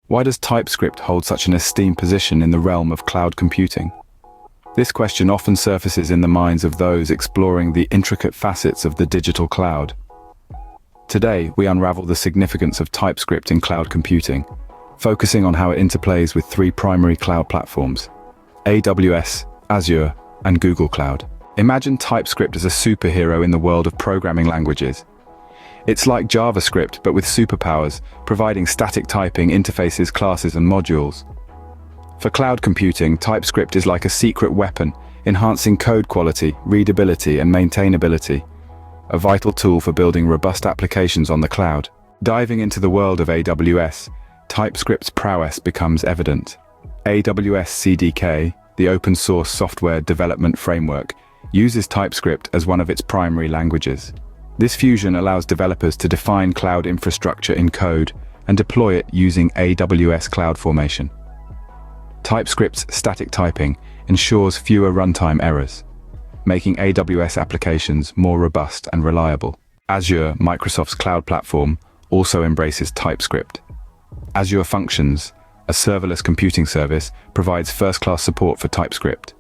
Why does TypeScript hold such an esteemed position in the realm of cloud computing? This question often surfaces in the minds of those exploring the intricate facets of the digital cloud. Today, we unravel the significance of TypeScript in cloud computing, focusing on how it interplays with three primary cloud platforms: AWS, Azure, and Google Cloud. Imagine TypeScript as a superhero in the world of programming languages. It's like JavaScript, but with superpowers, providing static typing, interfaces, classes, and modules. For cloud computing, TypeScript is like a secret weapon, enhancing code quality, readability, and maintainability, a vital tool for building robust applications on the cloud. Diving into the world of AWS, TypeScript's prowess becomes evident. AWS CDK, the open-source software development framework, uses TypeScript as one of its primary languages. This fusion allows developers to define cloud infrastructure in code and deploy it using AWS CloudFormation. TypeScript's static typing ensures fewer runtime errors, making AWS applications more robust and reliable. Azure, Microsoft's cloud platform, also embraces TypeScript. Azure Functions, a serverless computing service, provides first-class support for TypeScript.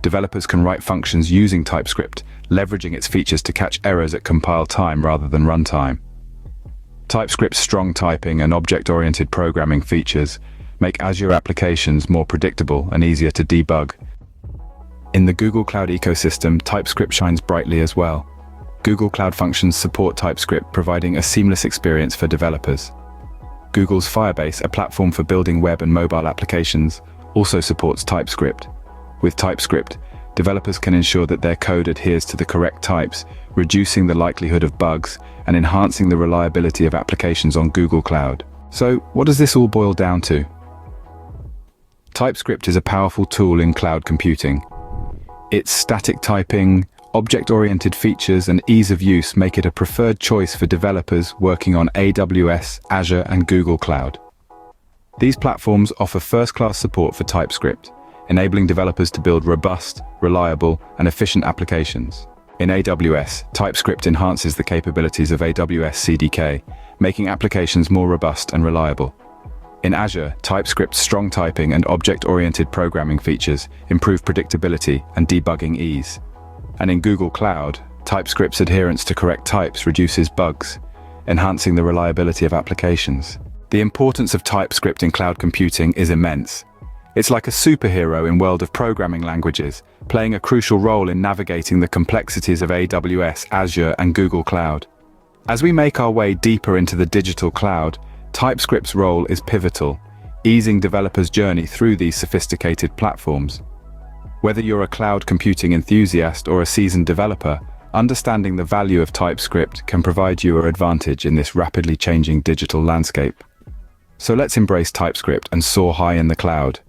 Developers can write functions using TypeScript, leveraging its features to catch errors at compile time rather than runtime. TypeScript's strong typing and object-oriented programming features make Azure applications more predictable and easier to debug. In the Google Cloud ecosystem, TypeScript shines brightly as well. Google Cloud Functions support TypeScript, providing a seamless experience for developers. Google's Firebase, a platform for building web and mobile applications, also supports TypeScript. With TypeScript, developers can ensure that their code adheres to the correct types, reducing the likelihood of bugs and enhancing the reliability of applications on Google Cloud. So, what does this all boil down to? TypeScript is a powerful tool in cloud computing. Its static typing, object-oriented features, and ease of use make it a preferred choice for developers working on AWS, Azure, and Google Cloud. These platforms offer first-class support for TypeScript, enabling developers to build robust, reliable, and efficient applications. In AWS, TypeScript enhances the capabilities of AWS CDK, making applications more robust and reliable. In Azure, TypeScript's strong typing and object-oriented programming features improve predictability and debugging ease. And in Google Cloud, TypeScript's adherence to correct types reduces bugs, enhancing the reliability of applications. The importance of TypeScript in cloud computing is immense. It's like a superhero in the world of programming languages, playing a crucial role in navigating the complexities of AWS, Azure, and Google Cloud. As we make our way deeper into the digital cloud, TypeScript's role is pivotal, easing developers' journey through these sophisticated platforms. Whether you're a cloud computing enthusiast or a seasoned developer, understanding the value of TypeScript can provide you an advantage in this rapidly changing digital landscape. So let's embrace TypeScript and soar high in the cloud.